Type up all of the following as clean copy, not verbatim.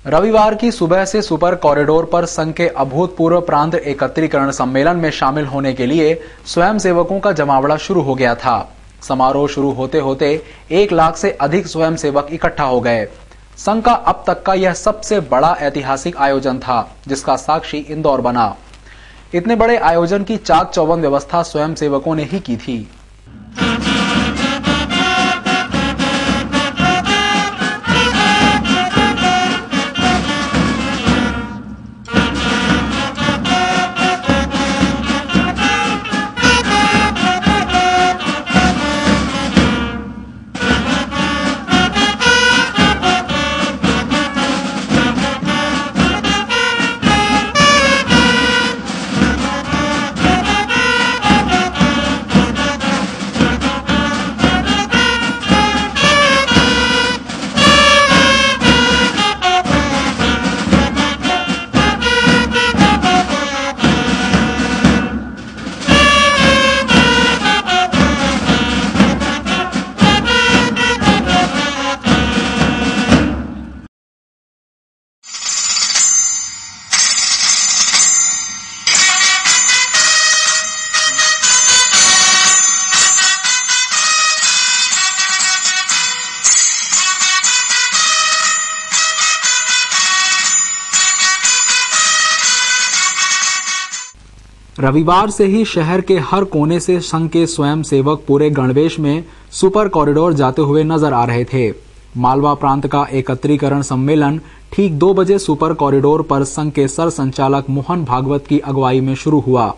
रविवार की सुबह से सुपर कॉरिडोर पर संघ के अभूतपूर्व प्रांत एकत्रीकरण सम्मेलन में शामिल होने के लिए स्वयंसेवकों का जमावड़ा शुरू हो गया था। समारोह शुरू होते होते 1 लाख से अधिक स्वयंसेवक इकट्ठा हो गए। संघ का अब तक का यह सबसे बड़ा ऐतिहासिक आयोजन था, जिसका साक्षी इंदौर बना। इतने बड़े आयोजन की चाक चौबंद व्यवस्था स्वयंसेवकों ने ही की थी। रविवार से ही शहर के हर कोने से संघ के स्वयंसेवक पूरे गणवेश में सुपर कॉरिडोर जाते हुए नजर आ रहे थे। मालवा प्रांत का एकत्रीकरण सम्मेलन ठीक 2 बजे सुपर कॉरिडोर पर संघ के सर संचालक मोहन भागवत की अगुवाई में शुरू हुआ।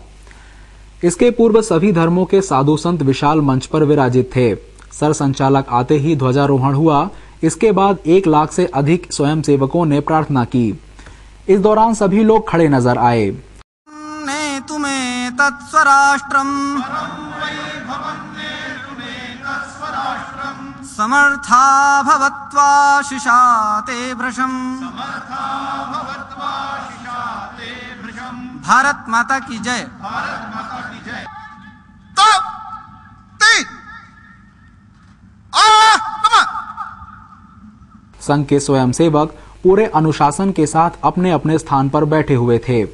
इसके पूर्व सभी धर्मों के साधु संत विशाल मंच पर विराजित थे। सर संचालक आते ही ध्वजारोहण हुआ। इसके बाद 1 लाख से अधिक स्वयंसेवकों ने प्रार्थना की। इस दौरान सभी लोग खड़े नजर आए। तुम्हें तत्स्वराष्ट्रम समर्था भवत्वा शिशाते भृशम। भारत माता की जय। संघ के स्वयंसेवक पूरे अनुशासन के साथ अपने अपने स्थान पर बैठे हुए थे।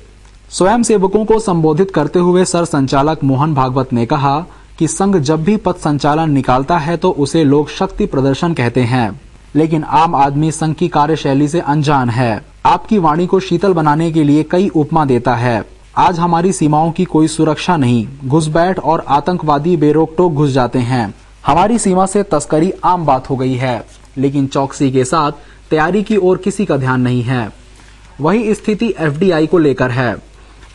स्वयंसेवकों को संबोधित करते हुए सर संचालक मोहन भागवत ने कहा कि संघ जब भी पथ संचालन निकालता है तो उसे लोग शक्ति प्रदर्शन कहते हैं, लेकिन आम आदमी संघ की कार्यशैली से अनजान है। आपकी वाणी को शीतल बनाने के लिए कई उपमा देता है। आज हमारी सीमाओं की कोई सुरक्षा नहीं, घुसपैठ और आतंकवादी बेरोक टोक घुस जाते हैं। हमारी सीमा से तस्करी आम बात हो गई है, लेकिन चौकसी के साथ तैयारी की ओर किसी का ध्यान नहीं है। वही स्थिति FDI को लेकर है।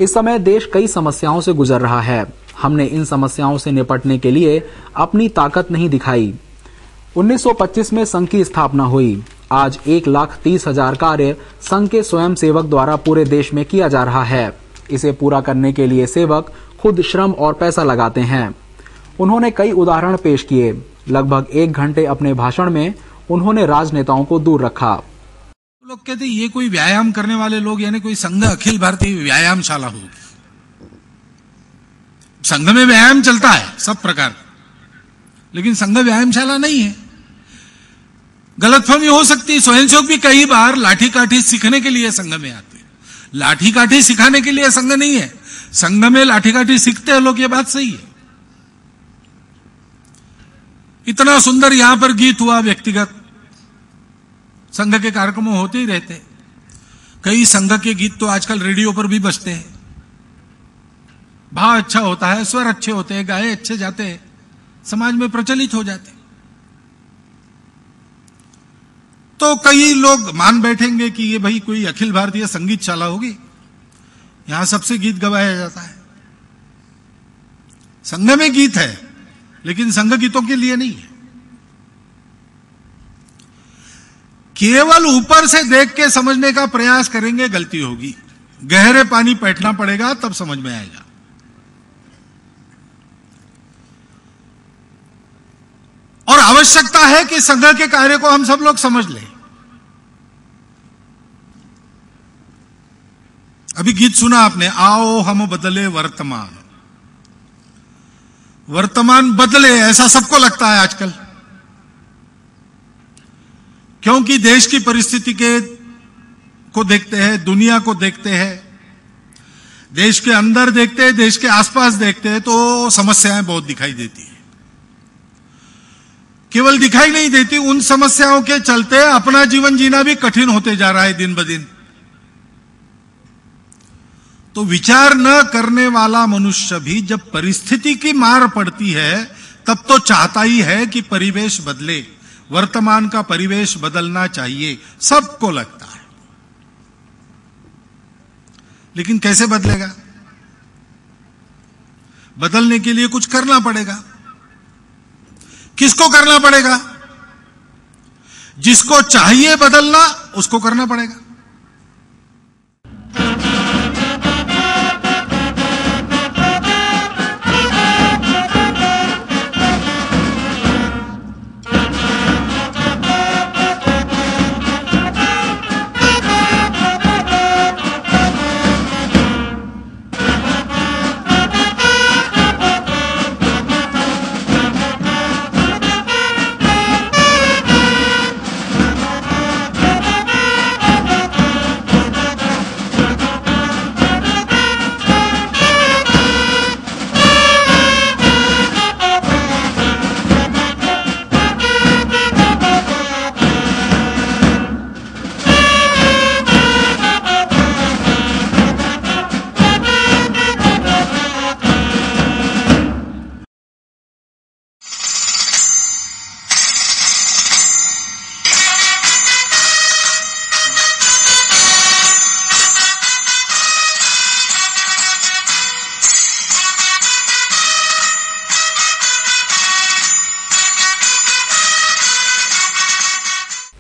इस समय देश कई समस्याओं से गुजर रहा है। हमने इन समस्याओं से निपटने के लिए अपनी ताकत नहीं दिखाई। 1925 में संघ की स्थापना हुई। आज 1,30,000 कार्य संघ के स्वयंसेवक द्वारा पूरे देश में किया जा रहा है। इसे पूरा करने के लिए सेवक खुद श्रम और पैसा लगाते हैं। उन्होंने कई उदाहरण पेश किए। लगभग 1 घंटे अपने भाषण में उन्होंने राजनेताओं को दूर रखा। लोग कहते ये कोई व्यायाम करने वाले लोग, यानी कोई संघ अखिल भारतीय व्यायामशाला होगी। संघ में व्यायाम चलता है सब प्रकार, लेकिन संघ व्यायामशाला नहीं है। गलतफहमी हो सकती है। स्वयंसेवक भी कई बार लाठी काठी सीखने के लिए संघ में आते हैं। लाठी काठी सिखाने के लिए संघ नहीं है। संघ में लाठी काठी सीखते हैं लोग, ये बात सही है। इतना सुंदर यहां पर गीत हुआ। व्यक्तिगत संघ के कार्यक्रमों होते ही रहते। कई संघ के गीत तो आजकल रेडियो पर भी बजते हैं। भाव अच्छा होता है, स्वर अच्छे होते हैं, गाए अच्छे जाते हैं, समाज में प्रचलित हो जाते। तो कई लोग मान बैठेंगे कि ये भाई कोई अखिल भारतीय संगीतशाला होगी, यहां सबसे गीत गवाया जाता है। संघ में गीत है, लेकिन संघ गीतों के लिए नहीं है। केवल ऊपर से देख के समझने का प्रयास करेंगे, गलती होगी। गहरे पानी बैठना पड़ेगा, तब समझ में आएगा। और आवश्यकता है कि संघ के कार्य को हम सब लोग समझ लें। अभी गीत सुना आपने, आओ हम बदले वर्तमान। वर्तमान बदले ऐसा सबको लगता है आजकल, क्योंकि देश की परिस्थिति के को देखते हैं, दुनिया को देखते हैं, देश के अंदर देखते हैं, देश के आसपास देखते हैं, तो समस्याएं बहुत दिखाई देती है। केवल दिखाई नहीं देती, उन समस्याओं के चलते अपना जीवन जीना भी कठिन होते जा रहा है दिन ब दिन। तो विचार न करने वाला मनुष्य भी जब परिस्थिति की मार पड़ती है तब तो चाहता ही है कि परिवेश बदले, वर्तमान का परिवेश बदलना चाहिए, सबको लगता है। लेकिन कैसे बदलेगा? बदलने के लिए कुछ करना पड़ेगा। किसको करना पड़ेगा? जिसको चाहिए बदलना उसको करना पड़ेगा।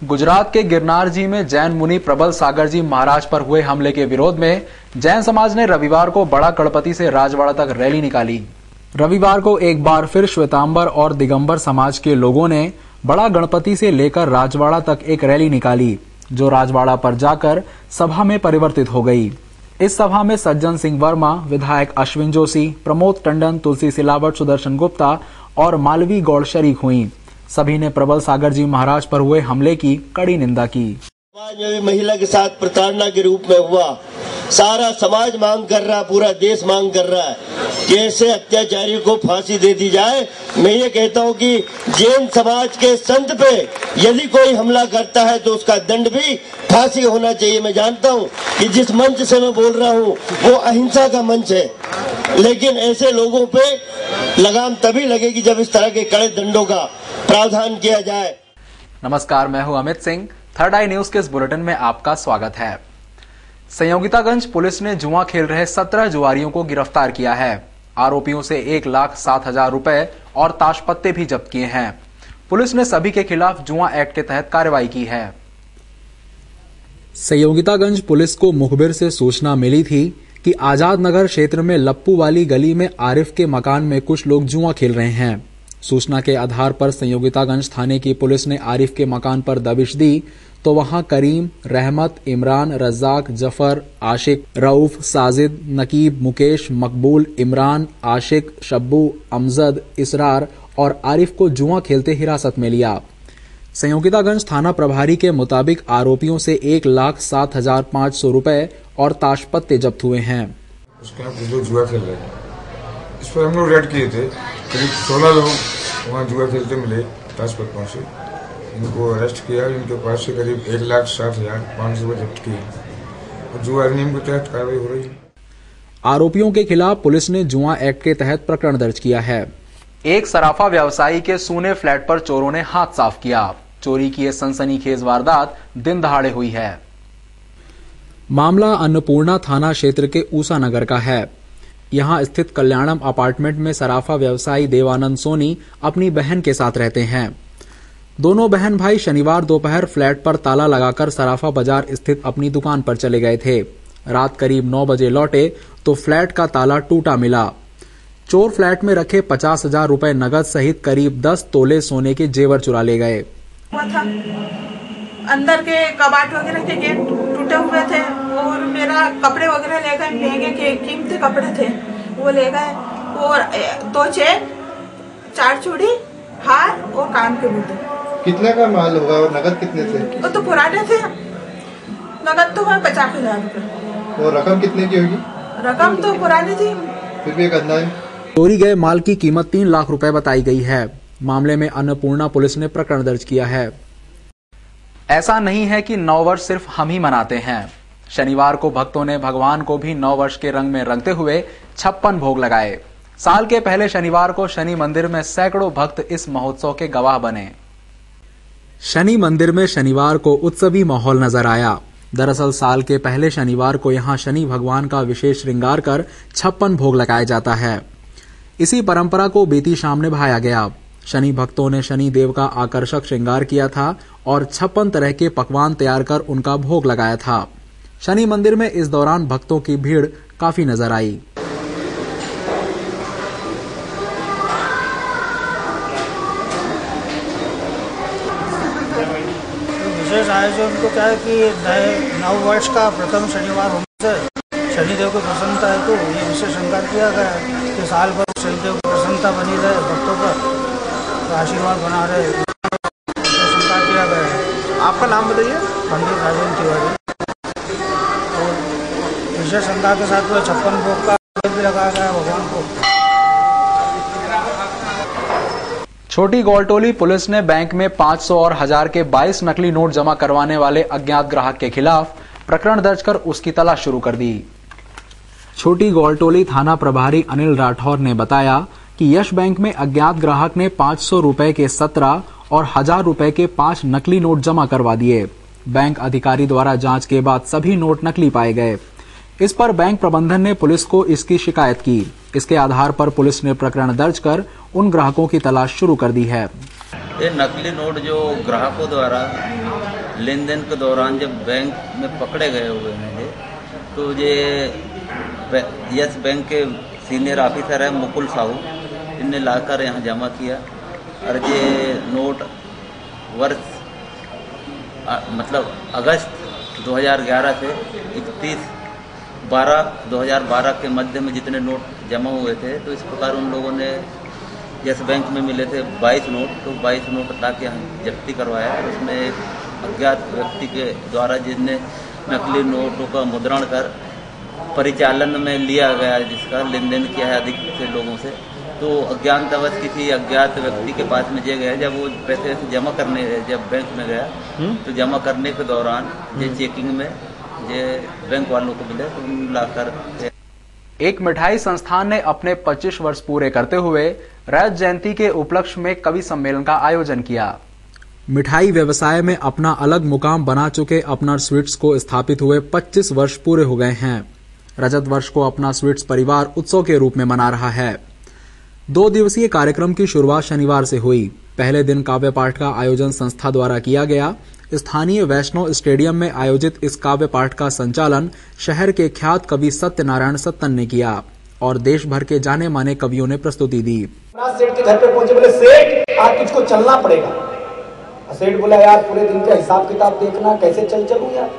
गुजरात के गिरनार जी में जैन मुनि प्रबल सागर जी महाराज पर हुए हमले के विरोध में जैन समाज ने रविवार को बड़ा गणपति से राजवाड़ा तक रैली निकाली। रविवार को एक बार फिर श्वेतांबर और दिगंबर समाज के लोगों ने बड़ा गणपति से लेकर राजवाड़ा तक एक रैली निकाली, जो राजवाड़ा पर जाकर सभा में परिवर्तित हो गई। इस सभा में सज्जन सिंह वर्मा, विधायक अश्विन जोशी, प्रमोद टंडन, तुलसी सिलावट, सुदर्शन गुप्ता और मालवी गौड़ शरीक हुई। सभी ने प्रबल सागर जी महाराज पर हुए हमले की कड़ी निंदा की। समाज में भी महिला के साथ प्रताड़ना के रूप में हुआ। सारा समाज मांग कर रहा, पूरा देश मांग कर रहा है कि ऐसे अत्याचारी को फांसी दे दी जाए। मैं ये कहता हूँ कि जैन समाज के संत पे यदि कोई हमला करता है तो उसका दंड भी फांसी होना चाहिए। मैं जानता हूँ कि जिस मंच से मैं बोल रहा हूँ वो अहिंसा का मंच है, लेकिन ऐसे लोगों पे लगाम तभी लगेगी जब इस तरह के कड़े दंडों का प्रावधान किया जाए। नमस्कार, मैं हूं अमित सिंह। थर्ड आई न्यूज के इस बुलेटिन में आपका स्वागत है। संयोगितागंज पुलिस ने जुआ खेल रहे 17 जुआरियों को गिरफ्तार किया है। आरोपियों से 1,07,000 रुपए और ताश पत्ते भी जब्त किए हैं। पुलिस ने सभी के खिलाफ जुआ एक्ट के तहत कार्रवाई की है। संयोगितागंज पुलिस को मुखबिर से सूचना मिली थी कि आजाद नगर क्षेत्र में लप्पू वाली गली में आरिफ के मकान में कुछ लोग जुआ खेल रहे हैं। सूचना के आधार पर संयोगितागंज थाने की पुलिस ने आरिफ के मकान पर दबिश दी तो वहां करीम, रहमत, इमरान, रज्जाक, जफर, आशिक, रऊफ, साजिद, नकीब, मुकेश, मकबूल, इमरान, आशिक, शब्बू, अमजद, इसरार और आरिफ को जुआ खेलते हिरासत में लिया। संयोगितागंज थाना प्रभारी के मुताबिक आरोपियों से 1,07,500 रुपए और ताश पत्ते जब्त हुए हैं। उसके यहाँ कुछ लोग जुआ खेल रहे हैं। इस पर हम लोग रेड किए थे। करीब 16 लोग वहाँ जुआ खेलते मिले ताश पत्तों से। इनको अरेस्ट किया। इनके पास से करीब 1,07,500 रुपए जब्त किए और जुआ अधिनियम के तहत कार्रवाई हो रही है। आरोपियों के खिलाफ पुलिस ने जुआ एक्ट के तहत प्रकरण दर्ज किया है। एक सराफा व्यवसायी के सूने फ्लैट पर चोरों ने हाथ साफ किया। चोरी की यह सनसनीखेज वारदात दिन दहाड़े हुई है। मामला अन्नपूर्णा थाना क्षेत्र के ऊषा नगर का है। यहां स्थित कल्याणम अपार्टमेंट में सराफा व्यवसायी देवानंद सोनी अपनी बहन के साथ रहते हैं। दोनों बहन भाई शनिवार दोपहर फ्लैट पर ताला लगाकर सराफा बाजार स्थित अपनी दुकान पर चले गए थे। रात करीब 9 बजे लौटे तो फ्लैट का ताला टूटा मिला। चोर फ्लैट में रखे 50,000 रुपए नगद सहित करीब 10 तोले सोने के जेवर चुरा ले गए। अंदर के कबाड़ वगैरह के गेट टूटे हुए थे और मेरा कपड़े वगैरह ले गए, महंगे के कीमती कपड़े थे वो ले गए और 2 चेन, 4 चूड़ी, हार और कान के बूटे। कितने का माल होगा और नगद कितने थे? वो तो पुराने थे, नगद तो है 50,000 रुपए। और रकम कितने की होगी? रकम तो पुरानी थी, फिर भी एक अंदाज। चोरी गए माल की कीमत 3 लाख रुपए बताई गई है। मामले में अन्नपूर्णा पुलिस ने प्रकरण दर्ज किया है। ऐसा नहीं है कि नववर्ष सिर्फ हम ही मनाते हैं। शनिवार को भक्तों ने भगवान को भी नववर्ष के रंग में रंगते हुए 56 भोग लगाए। साल के पहले शनिवार को शनि मंदिर में सैकड़ों भक्त इस महोत्सव के गवाह बने। शनि मंदिर में शनिवार को उत्सवी माहौल नजर आया। दरअसल साल के पहले शनिवार को यहां शनि भगवान का विशेष श्रृंगार कर 56 भोग लगाया जाता है। इसी परंपरा को बीती शाम निभाया गया। शनि भक्तों ने शनि देव का आकर्षक श्रृंगार किया था और 56 तरह के पकवान तैयार कर उनका भोग लगाया था। शनि मंदिर में इस दौरान भक्तों की भीड़ काफी नजर आई। विशेष आयोजन को क्या है कि नव वर्ष का प्रथम शनिवार होने से शनिदेव को प्रसन्नता है, तो ये विशेष श्रृंगार किया गया है कि साल भर शनिदेव की प्रसन्नता बनी रहे, भक्तों पर तो आशीर्वाद बना रहे, श्रृंगार किया गया है। आपका नाम बताइए? पंडित राजेंद्र तिवारी। और विशेष श्रृंगार के साथ 56 भोग का भी लगाया गया भगवान को। छोटी गौलटोली पुलिस ने बैंक में 500 और 1000 के 22 नकली नोट जमा करवाने वाले अज्ञात ग्राहक के खिलाफ प्रकरण दर्ज कर उसकी तलाश शुरू कर दी। छोटी गौलटोली थाना प्रभारी अनिल राठौर ने बताया कि यश बैंक में अज्ञात ग्राहक ने 500 रुपए के 17 और 1000 रुपए के 5 नकली नोट जमा करवा दिए। बैंक अधिकारी द्वारा जांच के बाद सभी नोट नकली पाए गए। इस पर बैंक प्रबंधन ने पुलिस को इसकी शिकायत की। इसके आधार पर पुलिस ने प्रकरण दर्ज कर उन ग्राहकों की तलाश शुरू कर दी है। ये नकली नोट जो ग्राहकों द्वारा लेन देन के दौरान जब बैंक में पकड़े गए हुए हैं, तो ये यस बैंक के सीनियर ऑफिसर है मुकुल साहू, इनने लाकर यहाँ जमा किया। और ये नोट वर्ष मतलब अगस्त 2011 से 31/12/2012 के मध्य में जितने नोट जमा हुए थे, तो इस प्रकार उन लोगों ने यस बैंक में मिले थे 22 नोट, तो 22 नोट लाके यहाँ जब्ती करवाया। और उसमें एक अज्ञात व्यक्ति के द्वारा जिसने नकली नोटों का मुद्रण कर परिचालन में लिया गया, जिसका लेन देन किया है अधिक से लोगों से, तो अज्ञातवश किसी अज्ञात व्यक्ति के पास में गया। जब वो पैसे जमा करने जब बैंक में गया, तो जमा करने के दौरान ये चेकिंग में ये बैंक वालों को मिले, तो लाकर एक मिठाई संस्थान ने अपने 25 वर्ष पूरे करते हुए रजत जयंती के उपलक्ष्य में कवि सम्मेलन का आयोजन किया। मिठाई व्यवसाय में अपना अलग मुकाम बना चुके अपना स्वीट्स को स्थापित हुए 25 वर्ष पूरे हो गए हैं। रजत वर्ष को अपना स्वीट्स परिवार उत्सव के रूप में मना रहा है। 2 दिवसीय कार्यक्रम की शुरुआत शनिवार से हुई। पहले दिन काव्य पाठ का आयोजन संस्था द्वारा किया गया। स्थानीय वैष्णव स्टेडियम में आयोजित इस काव्य पाठ का संचालन शहर के ख्यात कवि सत्यनारायण सत्तन ने किया और देश भर के जाने माने कवियों ने प्रस्तुति दी। सेठ के घर पे पहुंचे, बोले सेठ आज तुझको चलना पड़ेगा। सेठ बोला यार पूरे दिन का हिसाब किताब देखना, कैसे चल चलूं यार,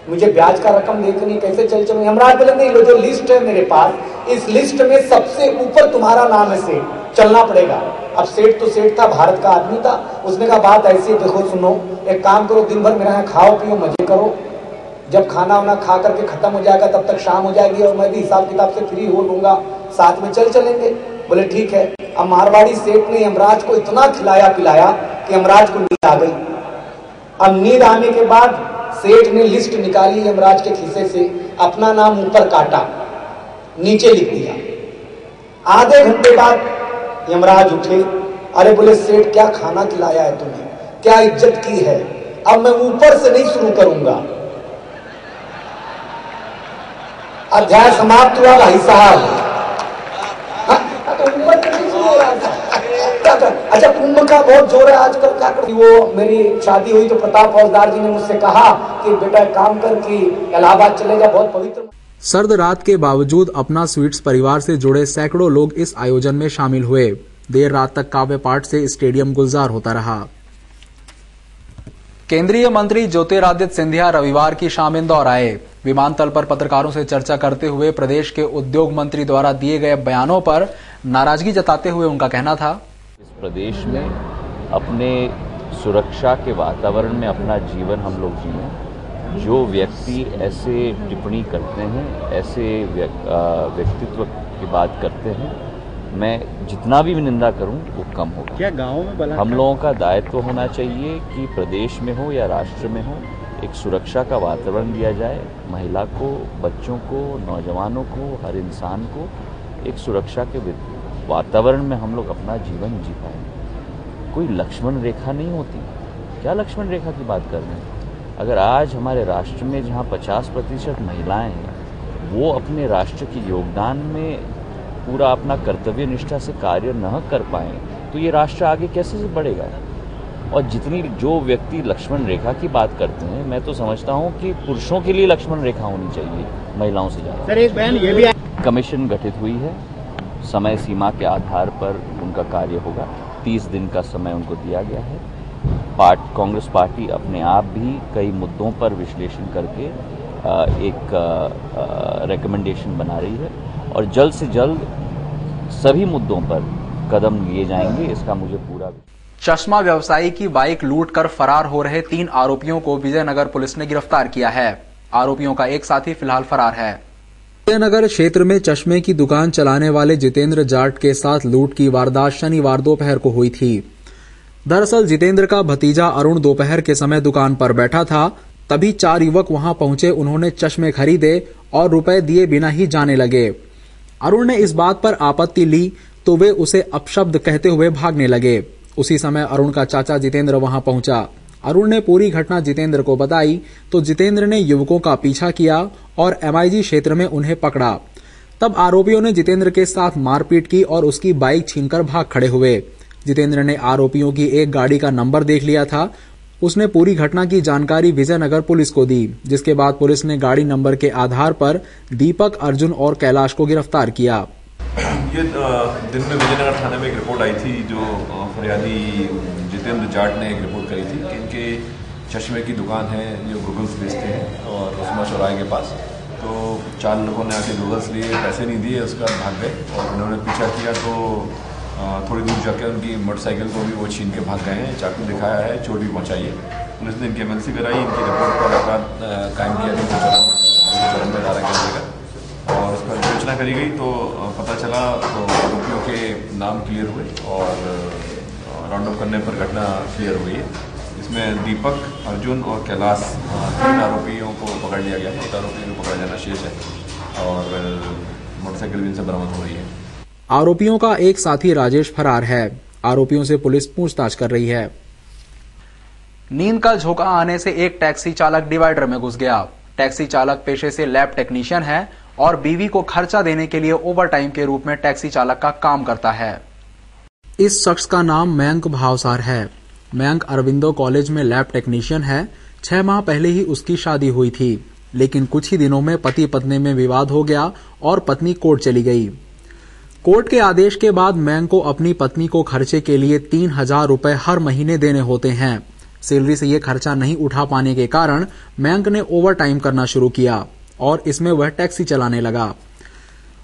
मुझे ब्याज का रकम देखनी, कैसे चल चलूं। यमराज बोले नहीं, जो लिस्ट है मेरे पास, इस लिस्ट में सबसे ऊपर तुम्हारा नाम है सेठ, चलना पड़ेगा। अब सेठ तो सेठ था, भारत का आदमी था। उसने कहा बात ऐसी, देखो सुनो, एक काम करो, दिन भर मेरे यहाँ खाओ पियो मजे करो, जब खाना वाना खा करके खत्म हो जाएगा तब तक शाम हो जाएगी और मैं भी हिसाब किताब से फ्री हो लूंगा, साथ में चलेंगे। बोले ठीक है। अब मारवाड़ी सेठ ने यमराज को इतना खिलाया पिलाया कि यमराज को नींद आ गई। अब नींद आने के बाद सेठ ने लिस्ट निकाली यमराज के खीसे से, अपना नाम ऊपर काटा, नीचे लिख दिया। आधे घंटे बाद यमराज उठे, अरे बोले सेठ क्या खाना खिलाया है तुम्हें, क्या इज्जत की है, अब मैं ऊपर से नहीं शुरू करूंगा। अध्याय समाप्त हुआ भाई साहब। तो ऊपर से नहीं शुरू हो रहा था। अच्छा कुंभ का बहुत जोर है आजकल, क्या करूं। वो मेरी शादी हुई तो प्रताप फौजदार जी ने मुझसे कहा कि बेटा काम कर कि इलाहाबाद चले जा, बहुत पवित्र। सर्द रात के बावजूद अपना स्वीट्स परिवार से जुड़े सैकड़ों लोग इस आयोजन में शामिल हुए। देर रात तक काव्य पाठ से स्टेडियम गुलजार होता रहा। केंद्रीय मंत्री ज्योतिरादित्य सिंधिया रविवार की शाम इंदौर आए। विमानतल पर पत्रकारों से चर्चा करते हुए प्रदेश के उद्योग मंत्री द्वारा दिए गए बयानों पर नाराजगी जताते हुए उनका कहना था, इस प्रदेश में अपने सुरक्षा के वातावरण में अपना जीवन हम लोग जिए, जो व्यक्ति ऐसे टिप्पणी करते हैं, ऐसे व्यक्तित्व की बात करते हैं, मैं जितना भी निंदा करूं वो कम होगा। क्या गाँव में बलात्कार? हम लोगों का दायित्व होना चाहिए कि प्रदेश में हो या राष्ट्र में हो, एक सुरक्षा का वातावरण दिया जाए। महिला को, बच्चों को, नौजवानों को, हर इंसान को एक सुरक्षा के वातावरण में हम लोग अपना जीवन जी पाएंगे। कोई लक्ष्मण रेखा नहीं होती। क्या लक्ष्मण रेखा की बात कर रहे हैं? अगर आज हमारे राष्ट्र में जहां 50% महिलाएं हैं, वो अपने राष्ट्र के योगदान में पूरा अपना कर्तव्य निष्ठा से कार्य न कर पाएं, तो ये राष्ट्र आगे कैसे से बढ़ेगा? और जो व्यक्ति लक्ष्मण रेखा की बात करते हैं, मैं तो समझता हूं कि पुरुषों के लिए लक्ष्मण रेखा होनी चाहिए, महिलाओं से ज़्यादा। सर, एक बयान ये भी कमीशन गठित हुई है, समय सीमा के आधार पर उनका कार्य होगा। 30 दिन का समय उनको दिया गया है। कांग्रेस पार्टी अपने आप भी कई मुद्दों पर विश्लेषण करके एक रिकमेंडेशन बना रही है और जल्द से जल्द सभी मुद्दों पर कदम लिए जाएंगे, इसका मुझे पूरा। चश्मा व्यवसायी की बाइक लूटकर फरार हो रहे 3 आरोपियों को विजयनगर पुलिस ने गिरफ्तार किया है। आरोपियों का एक साथी फिलहाल फरार है। विजयनगर क्षेत्र में चश्मे की दुकान चलाने वाले जितेंद्र जाट के साथ लूट की वारदात शनिवार दोपहर को हुई थी। दरअसल जितेंद्र का भतीजा अरुण दोपहर के समय दुकान पर बैठा था, तभी 4 युवक वहां पहुंचे। उन्होंने चश्मे खरीदे और रुपए दिए बिना ही जाने लगे। अरुण ने इस बात पर आपत्ति ली तो वे उसे अपशब्द कहते हुए भागने लगे। उसी समय अरुण का चाचा जितेंद्र वहां पहुंचा। अरुण ने पूरी घटना जितेंद्र को बताई तो जितेंद्र ने युवकों का पीछा किया और MIG क्षेत्र में उन्हें पकड़ा। तब आरोपियों ने जितेंद्र के साथ मारपीट की और उसकी बाइक छीनकर भाग खड़े हुए। जितेंद्र ने आरोपियों की एक गाड़ी का नंबर देख लिया था। उसने पूरी घटना की जानकारी विजयनगर पुलिस को दी, जिसके बाद पुलिस ने गाड़ी नंबर के आधार पर दीपक, अर्जुन और कैलाश को गिरफ्तार किया। ये दिन में विजयनगर थाने में एक रिपोर्ट आई थी, जो फरियादी जितेंद्र जाट ने एक रिपोर्ट करी थी कि इनके चश्मे की दुकान है जो गूगल्स बेचते हैं और उस्मा चौराहे के पास। तो 4 लोगों ने आके गूगल्स लिए, पैसे नहीं दिए, उसका भाग गए और उन्होंने पीछा किया तो थोड़ी दूर जाकर उनकी मोटरसाइकिल को भी वो छीन के भाग गए हैं। चाकू दिखाया है, चोट भी पहुँचाई है। पुलिस ने इनकी MLC कराई, इनकी रिपोर्ट पर अपराध कायम किया 354 में धारा किया जाएगा और उस पर विवेचना करी गई तो पता चला तो आरोपियों के नाम क्लियर हुए और राउंड अप करने पर घटना क्लियर हुई है। इसमें दीपक, अर्जुन और कैलाश 3 आरोपियों को पकड़ लिया गया। 1 आरोपी को पकड़ा जाना शेष है और मोटरसाइकिल भी इनसे बरामद हो रही है। आरोपियों का एक साथी राजेश फरार है। आरोपियों से पुलिस पूछताछ कर रही है। नींद का झोंका आने से एक टैक्सी चालक डिवाइडर में घुस गया। टैक्सी चालक पेशे से लैब टेक्नीशियन है और बीवी को खर्चा देने के लिए ओवरटाइम के रूप में टैक्सी चालक का काम करता है। इस शख्स का नाम मयंक भावसार है। मयंक अरविंदो कॉलेज में लैब टेक्नीशियन है। 6 माह पहले ही उसकी शादी हुई थी, लेकिन कुछ ही दिनों में पति पत्नी में विवाद हो गया और पत्नी कोर्ट चली गई। कोर्ट के आदेश के बाद मयंक को अपनी पत्नी को खर्चे के लिए 3000 रुपए हर महीने देने होते हैं। सैलरी से ये खर्चा नहीं उठा पाने के कारण मयंक ने ओवरटाइम करना शुरू किया और इसमें वह टैक्सी चलाने लगा।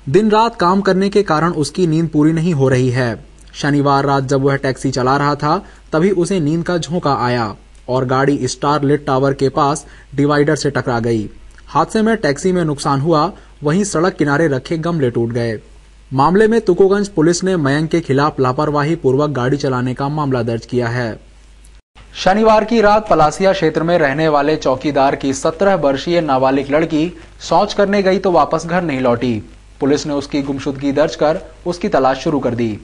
दिन रात काम करने के कारण उसकी नींद पूरी नहीं हो रही है। शनिवार रात जब वह टैक्सी चला रहा था तभी उसे नींद का झोंका आया और गाड़ी स्टारलिट टावर के पास डिवाइडर से टकरा गई। हादसे में टैक्सी में नुकसान हुआ, वहीं सड़क किनारे रखे गमले टूट गए। मामले में तुकोगंज पुलिस ने मयंक के खिलाफ लापरवाही पूर्वक गाड़ी चलाने का मामला दर्ज किया है। शनिवार की रात पलासिया क्षेत्र में रहने वाले चौकीदार की 17 वर्षीय नाबालिग लड़की शौच करने गई तो वापस घर नहीं लौटी। पुलिस ने उसकी गुमशुदगी दर्ज कर उसकी तलाश शुरू कर दी।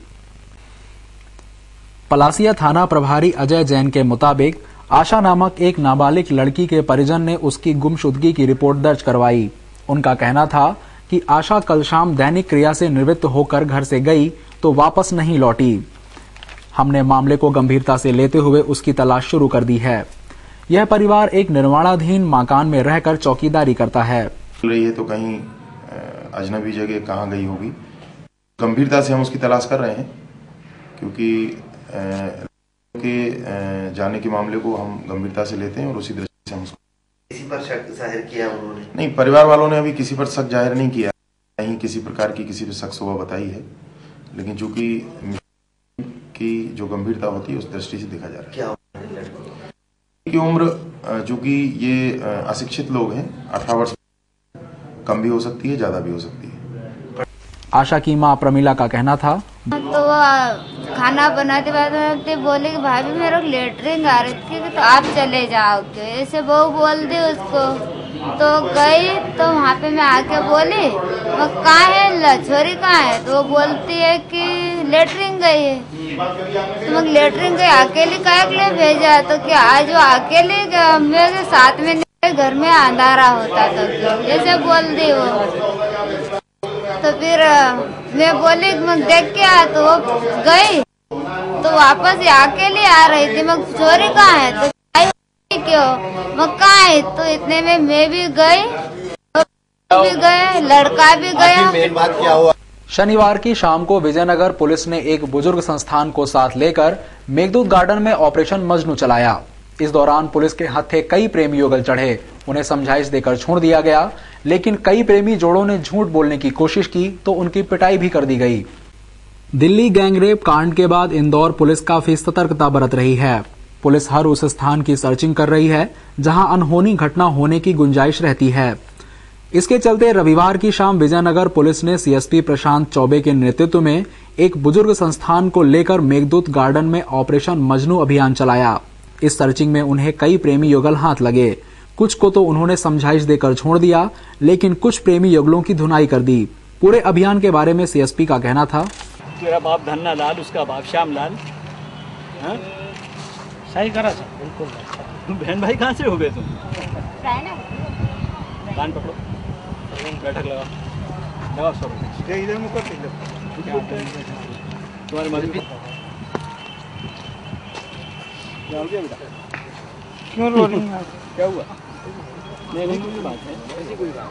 पलासिया थाना प्रभारी अजय जैन के मुताबिक आशा नामक एक नाबालिग लड़की के परिजन ने उसकी गुमशुदगी की रिपोर्ट दर्ज करवाई। उनका कहना था कि आशा कल शाम दैनिक क्रिया से निवृत्त होकर घर से गई तो वापस नहीं लौटी। हमने मामले को गंभीरता से लेते हुए उसकी तलाश शुरू कर दी है। यह परिवार एक निर्माणाधीन मकान में रहकर चौकीदारी करता है। रही है तो कहीं अजनबी जगह कहाँ गई होगी। गंभीरता से हम उसकी तलाश कर रहे हैं क्योंकि जाने के मामले को हम गंभीरता से लेते हैं और उसी दृष्टि से हम उसको किसी पर शक जाहिर किया उन्होंने? नहीं, परिवार वालों ने अभी किसी पर शक जाहिर नहीं किया, नहीं किसी प्रकार की किसी पर शक सुबह बताई है, लेकिन चूंकि की जो गंभीरता होती है उस दृष्टि से देखा जा रहा है। क्या की उम्र चूंकि ये अशिक्षित लोग हैं, 18 वर्ष कम भी हो सकती है, ज्यादा भी हो सकती है। आशा की मां प्रमिला का कहना था, तो वो खाना बनाते बोले कि भाभी मेरे को लेटरिन आ रही थी तो आप चले जाओ के, ऐसे बहू बोल दी उसको। तो गई तो वहाँ पे मैं आके बोली वो कहाँ है छोरी कहाँ है, तो वो बोलती है कि लेटरिन गई है। तो मैं लेटरिन गई अकेली काहे के लिए भेजा, तो क्या आज वो अकेले मेरे साथ में घर में अंधारा होता था जैसे बोल दी वो। तो फिर मैं बोली मैं देख के आ, तो वो गई तो वापस अकेले आ रही थी। मैं चोरी कहाँ है, तो क्यों मैं कहाँ है, तो इतने में मैं भी गई, भी गए, लड़का भी गया। मेन बात क्या हुआ? शनिवार की शाम को विजयनगर पुलिस ने एक बुजुर्ग संस्थान को साथ लेकर मेघदूत गार्डन में ऑपरेशन मजनू चलाया। इस दौरान पुलिस के हत्थे कई प्रेमी युगल चढ़े, उन्हें समझाइश देकर छोड़ दिया गया, लेकिन कई प्रेमी जोड़ों ने झूठ बोलने की कोशिश की तो उनकी पिटाई भी कर दी गई। दिल्ली गैंगरेप कांड के बाद इंदौर पुलिस काफी सतर्कता बरत रही है। पुलिस हर उस स्थान की सर्चिंग कर रही है जहां अनहोनी घटना होने की गुंजाइश रहती है। इसके चलते रविवार की शाम विजयनगर पुलिस ने सीएसपी प्रशांत चौबे के नेतृत्व में एक बुजुर्ग संस्थान को लेकर मेघदूत गार्डन में ऑपरेशन मजनू अभियान चलाया। इस सर्चिंग में उन्हें कई प्रेमी युगल हाथ लगे, कुछ को तो उन्होंने समझाइश देकर छोड़ दिया, लेकिन कुछ प्रेमी युगलों की धुनाई कर दी। पूरे अभियान के बारे में सीएसपी का कहना था, तेरा बाप धन्ना लाल, उसका बाप श्याम लाल, सही करा था बिल्कुल। बहन भाई कहाँ से हो गए तुम? कान पकड़ो, बैठक लगा इधर मुकर तुम्हारे मदद क्यों रो रही हैं? क्या हुआ? नहीं कोई बात है, ऐसी कोई बात